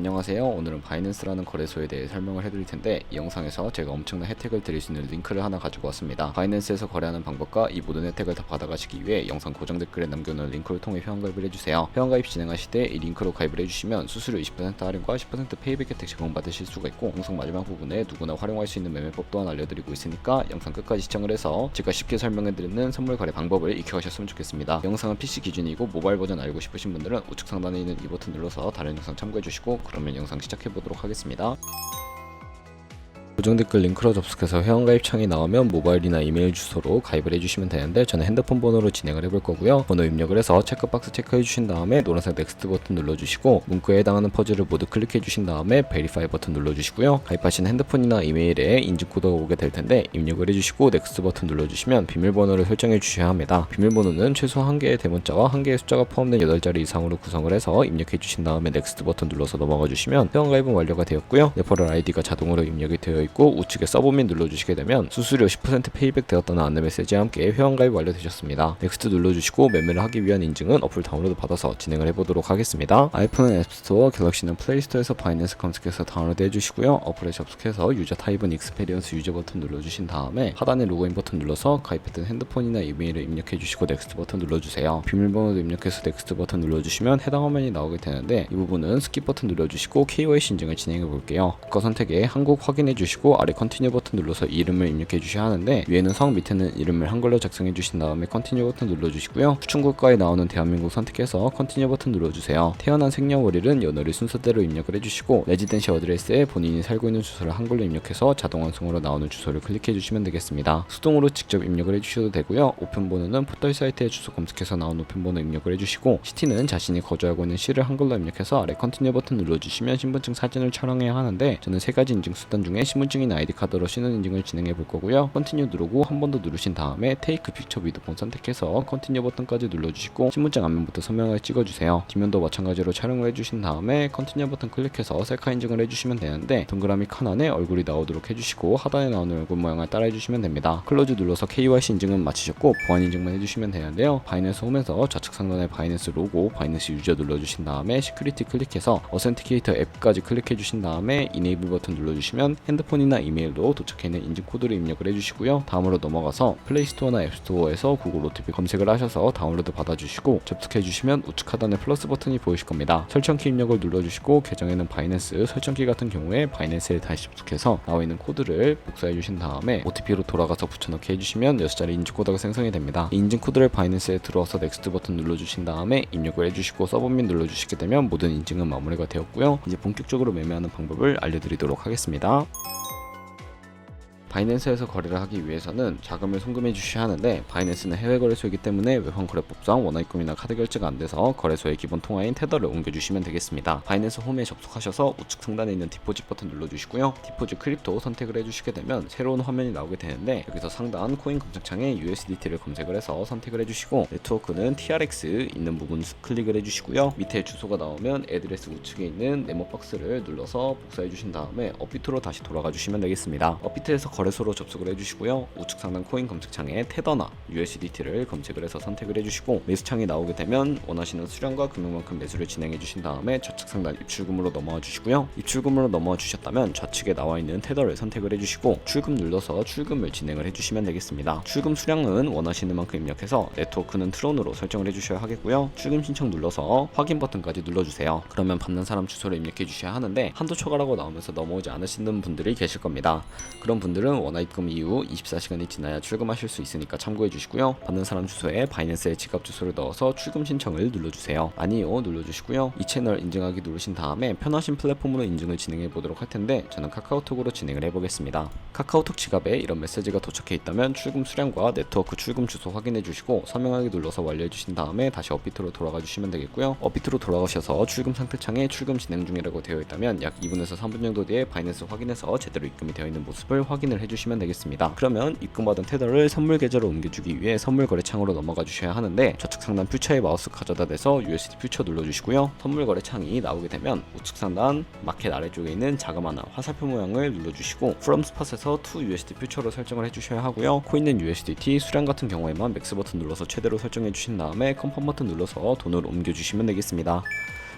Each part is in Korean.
안녕하세요. 오늘은 바이낸스라는 거래소에 대해 설명을 해드릴 텐데 이 영상에서 제가 엄청난 혜택을 드릴 수 있는 링크를 하나 가지고 왔습니다. 바이낸스에서 거래하는 방법과 이 모든 혜택을 다 받아가시기 위해 영상 고정 댓글에 남겨놓은 링크를 통해 회원가입을 해주세요. 회원가입 진행하실 때 이 링크로 가입을 해주시면 수수료 20% 할인과 10% 페이백 혜택 제공받으실 수가 있고, 영상 마지막 부분에 누구나 활용할 수 있는 매매법 또한 알려드리고 있으니까 영상 끝까지 시청을 해서 제가 쉽게 설명해드리는 선물 거래 방법을 익혀가셨으면 좋겠습니다. 영상은 PC 기준이고 모바일 버전 알고 싶으신 분들은 우측 상단에 있는 이 버튼 눌러서 다른 영상 참고해주시고, 그러면 영상 시작해보도록 하겠습니다. 고정 댓글 링크로 접속해서 회원가입 창이 나오면 모바일이나 이메일 주소로 가입을 해주시면 되는데, 저는 핸드폰 번호로 진행을 해볼 거고요. 번호 입력을 해서 체크박스 체크해 주신 다음에 노란색 넥스트 버튼 눌러주시고, 문구에 해당하는 퍼즐을 모두 클릭해 주신 다음에 베리파이 버튼 눌러주시고요. 가입하신 핸드폰이나 이메일에 인증코드가 오게 될 텐데 입력을 해주시고 넥스트 버튼 눌러주시면 비밀번호를 설정해 주셔야 합니다. 비밀번호는 최소 1개의 대문자와 1개의 숫자가 포함된 8자리 이상으로 구성을 해서 입력해 주신 다음에 넥스트 버튼 눌러서 넘어가 주시면 회원가입은 완료가 되었고요. 레퍼럴 아이디가 자동으로 입력이 되어 있고, 우측에 서브밋 눌러주시게 되면 수수료 10% 페이백 되었다는 안내 메시지와 함께 회원가입 완료되셨습니다. 넥스트 눌러주시고 매매를 하기 위한 인증은 어플 다운로드 받아서 진행을 해보도록 하겠습니다. 아이폰은 앱스토어, 갤럭시는 플레이스토어에서 바이낸스 검색해서 다운로드 해주시고요. 어플에 접속해서 유저 타입은 익스페리언스 유저 버튼 눌러주신 다음에 하단에 로그인 버튼 눌러서 가입했던 핸드폰이나 이메일을 입력해주시고 넥스트 버튼 눌러주세요. 비밀번호도 입력해서 넥스트 버튼 눌러주시면 해당 화면이 나오게 되는데, 이 부분은 스킵 버튼 눌러주시고 KYC 인증을 진행해 볼게요. 국가 선택에 한국 확인해 주시고 아래 컨티뉴 버튼 눌러서 이름을 입력해 주셔야 하는데, 위에는 성, 밑에는 이름을 한글로 작성해 주신 다음에 컨티뉴 버튼 눌러주시고요. 추천국가에 나오는 대한민국 선택해서 컨티뉴 버튼 눌러주세요. 태어난 생년월일은 연월일 순서대로 입력을 해주시고, 레지던시 어드레스에 본인이 살고 있는 주소를 한글로 입력해서 자동 완성으로 나오는 주소를 클릭해 주시면 되겠습니다. 수동으로 직접 입력을 해주셔도 되고요. 우편번호는 포털 사이트에 주소 검색해서 나온 우편번호 입력을 해주시고, 시티는 자신이 거주하고 있는 시를 한글로 입력해서 아래 컨티뉴 버튼 눌러주시면 신분증 사진을 촬영해야 하는데, 저는 3가지 인증 수단 중에 신분증이나 아이디카드로 신원 인증을 진행해 볼 거고요. 컨티뉴 누르고 한 번 더 누르신 다음에 테이크 픽처 위드 폰 선택해서 컨티뉴 버튼까지 눌러주시고, 신분증 앞면부터 선명하게 찍어주세요. 뒷면도 마찬가지로 촬영을 해주신 다음에 컨티뉴 버튼 클릭해서 셀카 인증을 해주시면 되는데, 동그라미 칸 안에 얼굴이 나오도록 해주시고 하단에 나오는 얼굴 모양을 따라 해주시면 됩니다. 클로즈 눌러서 KYC 인증은 마치셨고 보안 인증만 해주시면 되는데요. 바이낸스 홈에서 좌측 상단에 바이낸스 로고, 바이낸스 유저 눌러주신 다음에 시큐리티 클릭해서 어센티케이터 앱까지 클릭해 주신 다음에 이네이블 버튼 눌러주시면 핸드폰이나 이메일로 도착해 있는 인증 코드를 입력을 해주시고요. 다음으로 넘어가서 플레이스토어나 앱스토어에서 구글 OTP 검색을 하셔서 다운로드 받아주시고 접속해 주시면 우측 하단에 플러스 버튼이 보이실 겁니다. 설정키 입력을 눌러주시고, 계정에는 바이낸스 설정키 같은 경우에 바이낸스에 다시 접속해서 나와 있는 코드를 복사해 주신 다음에 OTP로 돌아가서 붙여넣기 해주시면 6자리 인증 코드가 생성이 됩니다. 이 인증 코드를 바이낸스에 들어와서 넥스트 버튼 눌러주신 다음에 입력을 해주시고 서브밋 눌러주시게 되면 모든 인증은 마무리가 되었고요. 이제 본격적으로 매매하는 방법을 알려드리도록 하겠습니다. 바이낸스에서 거래를 하기 위해서는 자금을 송금해 주셔야 하는데, 바이낸스는 해외 거래소이기 때문에 외환 거래법상 원화입금이나 카드 결제가 안 돼서 거래소의 기본 통화인 테더를 옮겨주시면 되겠습니다. 바이낸스 홈에 접속하셔서 우측 상단에 있는 디포짓 버튼 눌러주시고요. 디포짓 크립토 선택을 해주시게 되면 새로운 화면이 나오게 되는데, 여기서 상단 코인 검색창에 USDT를 검색을 해서 선택을 해주시고, 네트워크는 TRX 있는 부분 클릭을 해주시고요. 밑에 주소가 나오면 애드레스 우측에 있는 네모 박스를 눌러서 복사해 주신 다음에 업비트로 다시 돌아가 주시면 되겠습니다. 업비트에서 거래소로 접속을 해주시고요. 우측 상단 코인 검색창에 테더나 USDT를 검색을 해서 선택을 해주시고, 매수창이 나오게 되면 원하시는 수량과 금액만큼 매수를 진행해 주신 다음에 좌측 상단 입출금으로 넘어와 주시고요. 입출금으로 넘어와 주셨다면 좌측에 나와 있는 테더를 선택을 해주시고 출금 눌러서 출금을 진행을 해주시면 되겠습니다. 출금 수량은 원하시는 만큼 입력해서 네트워크는 트론으로 설정을 해주셔야 하겠고요. 출금 신청 눌러서 확인 버튼까지 눌러주세요. 그러면 받는 사람 주소를 입력해 주셔야 하는데, 한도 초과라고 나오면서 넘어오지 않으시는 분들이 계실 겁니다. 그런 분들은 원화입금 이후 24시간이 지나야 출금하실 수 있으니까 참고해 주시고요. 받는 사람 주소에 바이낸스의 지갑 주소를 넣어서 출금 신청을 눌러주세요. 아니요 눌러주시고요. 이 채널 인증하기 누르신 다음에 편하신 플랫폼으로 인증을 진행해 보도록 할 텐데, 저는 카카오톡으로 진행을 해보겠습니다. 카카오톡 지갑에 이런 메시지가 도착해 있다면 출금 수량과 네트워크 출금 주소 확인해 주시고 서명하기 눌러서 완료해 주신 다음에 다시 업비트로 돌아가 주시면 되겠고요. 업비트로 돌아가셔서 출금 상태 창에 출금 진행 중이라고 되어 있다면 약 2분에서 3분 정도 뒤에 바이낸스 확인해서 제대로 입금이 되어 있는 모습을 확인을 해주시면 되겠습니다. 그러면 입금받은 테더를 선물 계좌로 옮겨주기 위해 선물 거래 창으로 넘어가 주셔야 하는데, 좌측 상단 퓨처에 마우스 가져다 대서 USD 퓨처 눌러주시고요. 선물 거래 창이 나오게 되면 우측 상단 마켓 아래쪽에 있는 자금 하나 화살표 모양을 눌러주시고 From Spot에서 to USD 퓨처로 설정을 해주셔야 하고요. 코인은 USDT, 수량 같은 경우에만 맥스 버튼 눌러서 최대로 설정해 주신 다음에 컨펌 버튼 눌러서 돈을 옮겨주시면 되겠습니다.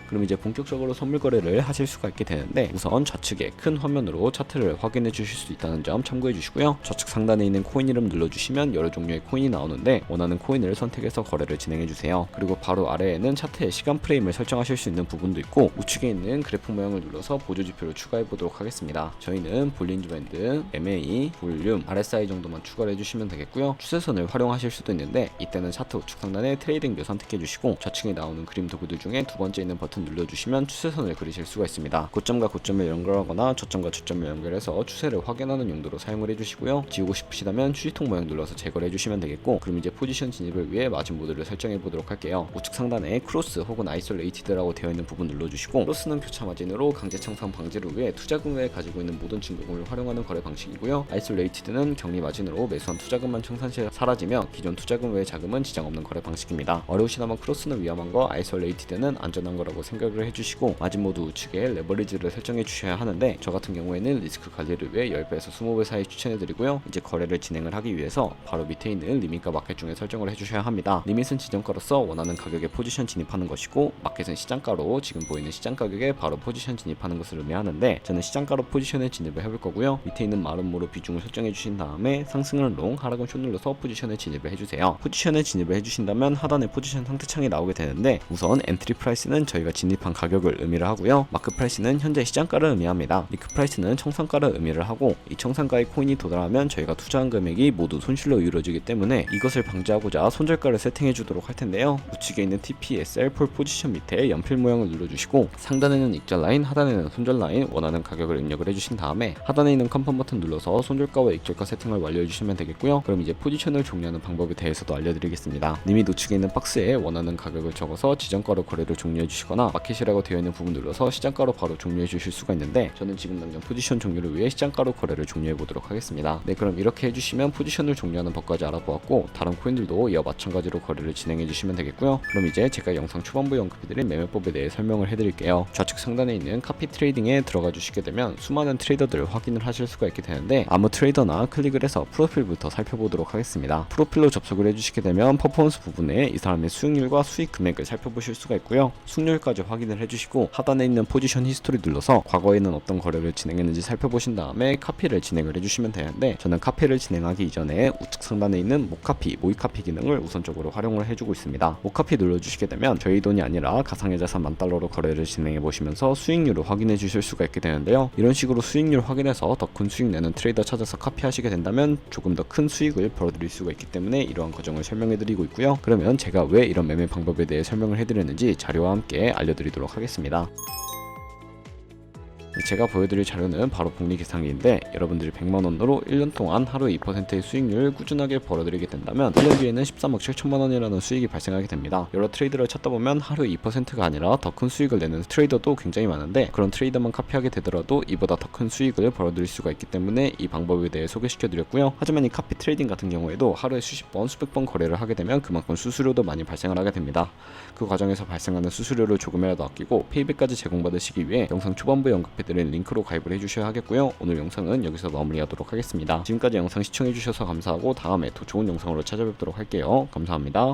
그럼 이제 본격적으로 선물 거래를 하실 수가 있게 되는데, 우선 좌측에 큰 화면으로 차트를 확인해 주실 수 있다는 점 참고해 주시고요. 좌측 상단에 있는 코인 이름 눌러주시면 여러 종류의 코인이 나오는데 원하는 코인을 선택해서 거래를 진행해 주세요. 그리고 바로 아래에는 차트의 시간 프레임을 설정하실 수 있는 부분도 있고, 우측에 있는 그래프 모양을 눌러서 보조 지표를 추가해 보도록 하겠습니다. 저희는 볼린저 밴드, MA, 볼륨, RSI 정도만 추가를 해주시면 되겠고요. 추세선을 활용하실 수도 있는데 이때는 차트 우측 상단에 트레이딩 뷰 선택해 주시고, 좌측에 나오는 그림 도구들 중에 두 번째 있는 버튼 눌러주시면 추세선을 그리실 수가 있습니다. 고점과 고점을 연결하거나 저점과 저점을 연결해서 추세를 확인하는 용도로 사용을 해주시고요. 지우고 싶으시다면 휴지통 모양 눌러서 제거를 해주시면 되겠고, 그럼 이제 포지션 진입을 위해 마진 모드를 설정해 보도록 할게요. 우측 상단에 크로스 혹은 아이솔레이티드라고 되어 있는 부분 눌러주시고, 크로스는 표차 마진으로 강제 청산 방지를 위해 투자금 외에 가지고 있는 모든 증거금을 활용하는 거래 방식이고요. 아이솔레이티드는 격리 마진으로 매수한 투자금만 청산 시 사라지며 기존 투자금 외의 자금은 지장 없는 거래 방식입니다. 어려우시다면 크로스는 위험한 거, 아이솔레이티드는 안전한 거라고 생각을 해주시고, 마진 모드 우측에 레버리지를 설정해 주셔야 하는데, 저 같은 경우에는 리스크 관리를 위해 10배에서 20배 사이 추천해드리고요. 이제 거래를 진행을 하기 위해서 바로 밑에 있는 리밋과 마켓 중에 설정을 해주셔야 합니다. 리밋은 지정가로서 원하는 가격에 포지션 진입하는 것이고, 마켓은 시장가로 지금 보이는 시장 가격에 바로 포지션 진입하는 것을 의미하는데, 저는 시장가로 포지션에 진입을 해볼 거고요. 밑에 있는 마름모로 비중을 설정해 주신 다음에 상승은 롱, 하락은 숏 눌러서 포지션에 진입을 해주세요. 포지션에 진입을 해주신다면 하단에 포지션 상태창이 나오게 되는데, 우선 엔트리 프라이스는 저희가 진입한 가격을 의미를 하고요. 마크 프라이스는 현재 시장가를 의미합니다. 리크 프라이스는 청산가를 의미를 하고, 이 청산가의 코인이 도달하면 저희가 투자한 금액이 모두 손실로 이루어지기 때문에 이것을 방지하고자 손절가를 세팅해 주도록 할 텐데요. 우측에 있는 TPSL 폴 포지션 밑에 연필 모양을 눌러주시고, 상단에는 익절 라인, 하단에는 손절 라인, 원하는 가격을 입력을 해주신 다음에 하단에 있는 컨펌 버튼 눌러서 손절가와 익절가 세팅을 완료해 주시면 되겠고요. 그럼 이제 포지션을 종료하는 방법에 대해서도 알려드리겠습니다. 리밋 우측에 있는 박스에 원하는 가격을 적어서 지정가로 거래를 종료해 주시거나, 마켓이라고 되어 있는 부분 눌러서 시장가로 바로 종료해 주실 수가 있는데, 저는 지금 당장 포지션 종료를 위해 시장가로 거래를 종료해 보도록 하겠습니다. 네, 그럼 이렇게 해주시면 포지션을 종료하는 법까지 알아보았고, 다른 코인들도 이와 마찬가지로 거래를 진행해 주시면 되겠고요. 그럼 이제 제가 영상 초반부에 언급해드린 매매법에 대해 설명을 해드릴게요. 좌측 상단에 있는 카피 트레이딩에 들어가 주시게 되면 수많은 트레이더들을 확인을 하실 수가 있게 되는데, 아무 트레이더나 클릭을 해서 프로필부터 살펴보도록 하겠습니다. 프로필로 접속을 해주시게 되면 퍼포먼스 부분에 이 사람의 수익률과 수익 금액을 살펴보실 수가 있고요. 수익률까지 확인을 해주시고, 하단에 있는 포지션 히스토리 눌러서 과거에는 어떤 거래를 진행했는지 살펴보신 다음에 카피를 진행을 해주시면 되는데, 저는 카피를 진행하기 이전에 우측 상단에 있는 모카피, 모의카피 기능을 우선적으로 활용을 해주고 있습니다. 모카피 눌러주시게 되면 저희 돈이 아니라 가상의 자산 $10,000로 거래를 진행해 보시면서 수익률을 확인해 주실 수가 있게 되는데요. 이런 식으로 수익률 확인해서 더 큰 수익 내는 트레이더 찾아서 카피하시게 된다면 조금 더 큰 수익을 벌어들일 수가 있기 때문에 이러한 과정을 설명해 드리고 있고요. 그러면 제가 왜 이런 매매 방법에 대해 설명을 해드렸는지 자료와 함께 알려드리도록 하겠습니다. 제가 보여드릴 자료는 바로 복리 계산기인데, 여러분들이 100만원으로 1년 동안 하루 2%의 수익률을 꾸준하게 벌어들이게 된다면 1년 뒤에는 13억 7천만원이라는 수익이 발생하게 됩니다. 여러 트레이더를 찾다 보면 하루 2%가 아니라 더 큰 수익을 내는 트레이더도 굉장히 많은데, 그런 트레이더만 카피하게 되더라도 이보다 더 큰 수익을 벌어들일 수가 있기 때문에 이 방법에 대해 소개시켜 드렸고요. 하지만 이 카피 트레이딩 같은 경우에도 하루에 수십 번, 수백 번 거래를 하게 되면 그만큼 수수료도 많이 발생을 하게 됩니다. 그 과정에서 발생하는 수수료를 조금이라도 아끼고 페이백까지 제공받으시기 위해 영상 초반부에 언급해드린 링크로 가입을 해주셔야 하겠고요. 오늘 영상은 여기서 마무리하도록 하겠습니다. 지금까지 영상 시청해주셔서 감사하고, 다음에 더 좋은 영상으로 찾아뵙도록 할게요. 감사합니다.